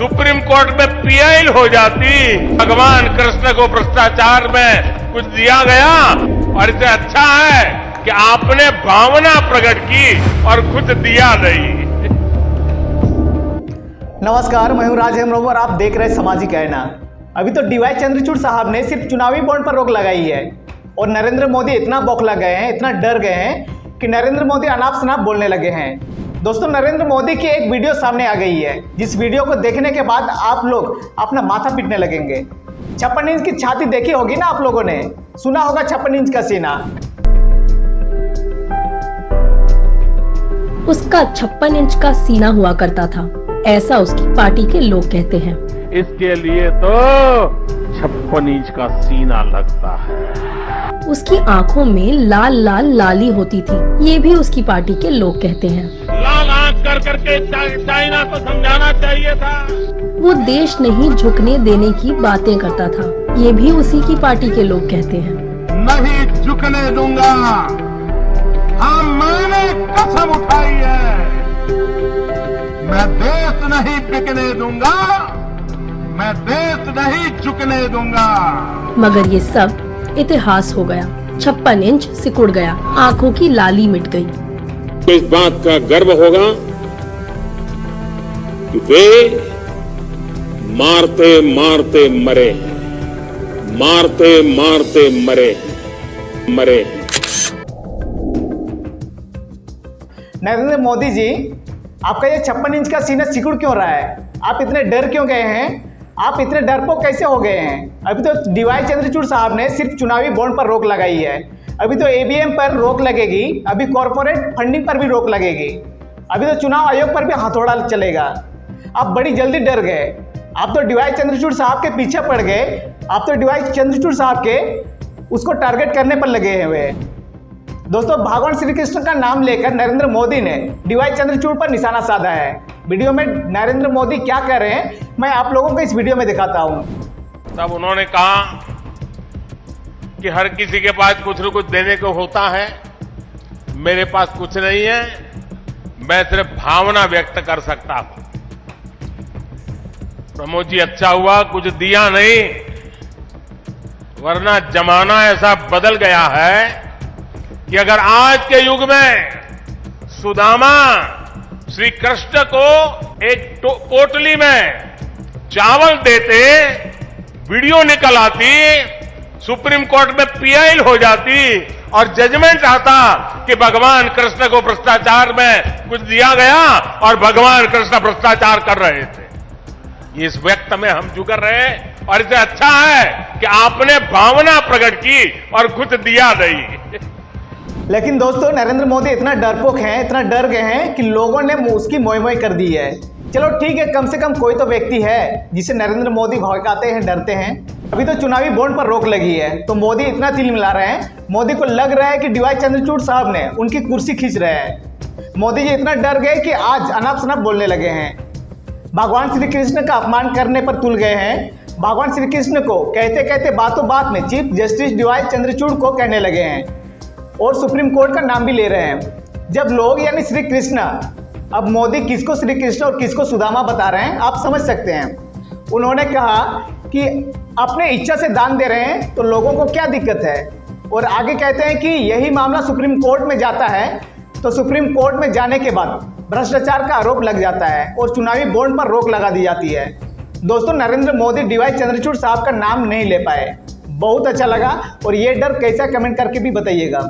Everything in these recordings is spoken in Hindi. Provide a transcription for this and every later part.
सुप्रीम कोर्ट में पीआई हो जाती, भगवान कृष्ण को भ्रष्टाचार में कुछ दिया गया। और इससे अच्छा है कि आपने भावना प्रकट की और कुछ दिया नहीं। नमस्कार, मैं हूं राज हेमरोब और आप देख रहे हैं सामाजिक आईना। अभी तो डीवाई चंद्रचूड़ साहब ने सिर्फ चुनावी बॉन्ड पर रोक लगाई है और नरेंद्र मोदी इतना बौखला गए हैं, इतना डर गए हैं कि नरेंद्र मोदी अनाप शनाप बोलने लगे हैं। दोस्तों, नरेंद्र मोदी की एक वीडियो सामने आ गई है, जिस वीडियो को देखने के बाद आप लोग अपना माथा पीटने लगेंगे। 56 इंच की छाती देखी होगी ना आप लोगों ने, सुना होगा 56 इंच का सीना। उसका 56 इंच का सीना हुआ करता था, ऐसा उसकी पार्टी के लोग कहते हैं। इसके लिए तो 56 इंच का सीना लगता है। उसकी आंखों में लाल लाल लाली होती थी, ये भी उसकी पार्टी के लोग कहते हैं। लाल आंख कर करके चाइना को समझाना चाहिए था। वो देश नहीं झुकने देने की बातें करता था, ये भी उसी की पार्टी के लोग कहते हैं। नहीं झुकने दूंगा। हाँ, मैंने कसम उठाई है, मैं देश नहीं बिकने दूंगा, मैं देश नहीं झुकने दूंगा। मगर ये सब इतिहास हो गया। 56 इंच सिकुड़ गया, आंखों की लाली मिट गई। तो इस बात का गर्व होगा कि वे मारते मारते मरे हैं, मारते मारते मरे हैं, मरे हैं। नरेंद्र मोदी जी, आपका ये 56 इंच का सीना सिकुड़ क्यों रहा है? आप इतने डर क्यों गए हैं? आप इतने डरपोक कैसे हो गए हैं? अभी तो डीवाई चंद्रचूड़ साहब ने सिर्फ चुनावी बॉन्ड पर रोक लगाई है, अभी तो ईवीएम पर रोक लगेगी, अभी कॉर्पोरेट फंडिंग पर भी रोक लगेगी, अभी तो चुनाव आयोग पर भी हथौड़ा चलेगा। आप बड़ी जल्दी डर गए। आप तो डीवाई चंद्रचूड़ साहब के पीछे पड़ गए। आप तो डीवाई चंद्रचूड़ साहब के उसको टारगेट करने पर लगे हुए। दोस्तों, भगवान श्री कृष्ण का नाम लेकर नरेंद्र मोदी ने डीवाई चंद्रचूड़ पर निशाना साधा है। वीडियो में नरेंद्र मोदी क्या कह रहे हैं, मैं आप लोगों को इस वीडियो में दिखाता हूं। तब उन्होंने कहा कि हर किसी के पास कुछ न कुछ देने को होता है, मेरे पास कुछ नहीं है, मैं सिर्फ भावना व्यक्त कर सकता हूं। प्रमोद जी, अच्छा हुआ कुछ दिया नहीं, वरना जमाना ऐसा बदल गया है कि अगर आज के युग में सुदामा श्री कृष्ण को एक पोटली में चावल देते, वीडियो निकल आती, सुप्रीम कोर्ट में पीआई हो जाती और जजमेंट आता कि भगवान कृष्ण को भ्रष्टाचार में कुछ दिया गया और भगवान कृष्ण भ्रष्टाचार कर रहे थे, इस व्यक्त में हम जुकर रहे। और इससे अच्छा है कि आपने भावना प्रकट की और कुछ दिया नहीं। लेकिन दोस्तों, नरेंद्र मोदी इतना डरपोक हैं, इतना डर गए हैं कि लोगों ने उसकी मोई मोई कर दी है। चलो ठीक है, कम से कम कोई तो व्यक्ति है जिसे नरेंद्र मोदी भड़काते हैं, डरते हैं। अभी तो चुनावी बॉन्ड पर रोक लगी है तो मोदी इतना तिल मिला रहे हैं, मोदी को लग रहा है कि डीवाई चंद्रचूड़ साहब ने उनकी कुर्सी खींच रहे हैं। मोदी जी इतना डर गए कि आज अनाप शनाप बोलने लगे हैं, भगवान श्री कृष्ण का अपमान करने पर तुल गए हैं। भगवान श्री कृष्ण को कहते कहते बातों बात में चीफ जस्टिस डीवाई चंद्रचूड़ को कहने लगे हैं और सुप्रीम कोर्ट का नाम भी ले रहे हैं। जब लोग यानी श्री कृष्ण, अब मोदी किसको श्री कृष्ण और किसको सुदामा बता रहे हैं आप समझ सकते हैं। उन्होंने कहा कि अपने इच्छा से दान दे रहे हैं तो लोगों को क्या दिक्कत है, और आगे कहते हैं कि यही मामला सुप्रीम कोर्ट में जाता है तो सुप्रीम कोर्ट में जाने के बाद भ्रष्टाचार का आरोप लग जाता है और चुनावी बॉन्ड पर रोक लगा दी जाती है। दोस्तों, नरेंद्र मोदी डीवाई चंद्रचूड़ साहब का नाम नहीं ले पाए, बहुत अच्छा लगा। और ये डर कैसा, कमेंट करके भी बताइएगा।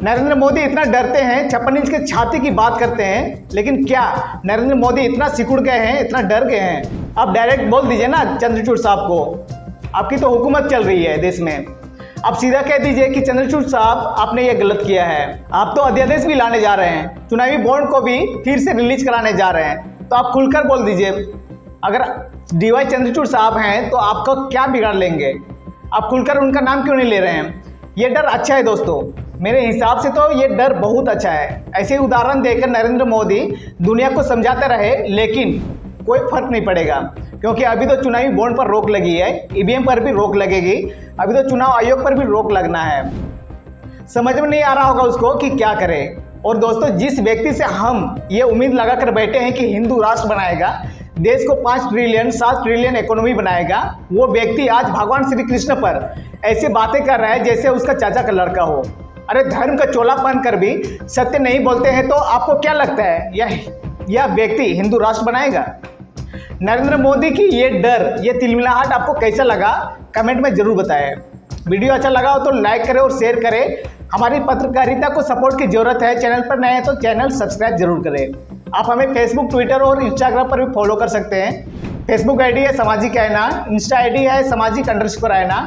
नरेंद्र मोदी इतना डरते हैं, 56 इंच के छाती की बात करते हैं, लेकिन क्या नरेंद्र मोदी इतना सिकुड़ गए हैं, इतना डर गए हैं? आप डायरेक्ट बोल दीजिए ना चंद्रचूड़ साहब को, आपकी तो हुकूमत चल रही है देश में। आप सीधा कह दीजिए कि चंद्रचूड़ साहब आपने ये गलत किया है। आप तो अध्यादेश भी लाने जा रहे हैं, चुनावी बॉन्ड को भी फिर से रिलीज कराने जा रहे हैं, तो आप खुलकर बोल दीजिए। अगर डीवाई चंद्रचूड़ साहब हैं तो आपका क्या बिगाड़ लेंगे? आप खुलकर उनका नाम क्यों नहीं ले रहे हैं? ये डर अच्छा है दोस्तों, मेरे हिसाब से तो ये डर बहुत अच्छा है। ऐसे उदाहरण देकर नरेंद्र मोदी दुनिया को समझाते रहे, लेकिन कोई फर्क नहीं पड़ेगा, क्योंकि अभी तो चुनावी बॉन्ड पर रोक लगी है, ईवीएम पर भी रोक लगेगी, अभी तो चुनाव आयोग पर भी रोक लगना है। समझ में नहीं आ रहा होगा उसको कि क्या करे। और दोस्तों, जिस व्यक्ति से हम ये उम्मीद लगाकर बैठे हैं कि हिंदू राष्ट्र बनाएगा, देश को 5 ट्रिलियन 7 ट्रिलियन इकोनॉमी बनाएगा, वो व्यक्ति आज भगवान श्री कृष्ण पर ऐसी बातें कर रहा है जैसे उसका चाचा का लड़का हो। अरे धर्म का चोला पहन कर भी सत्य नहीं बोलते हैं, तो आपको क्या लगता है यह व्यक्ति हिंदू राष्ट्र बनाएगा? नरेंद्र मोदी की ये डर, ये तिलमिलाहट आपको कैसा लगा कमेंट में जरूर बताएं। वीडियो अच्छा लगा हो तो लाइक करें और शेयर करें। हमारी पत्रकारिता को सपोर्ट की जरूरत है। चैनल पर नए हैं तो चैनल सब्सक्राइब जरूर करें। आप हमें फेसबुक, ट्विटर और इंस्टाग्राम पर भी फॉलो कर सकते हैं। फेसबुक आईडी है सामाजिक आईना, इंस्टा आईडी है सामाजिक _आईना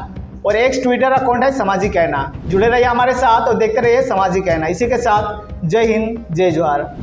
और एक्स ट्विटर अकाउंट है सामाजिक आईना। जुड़े रहिए हमारे साथ और देखते रहिए सामाजिक आईना। इसी के साथ जय हिंद, जय जोहार।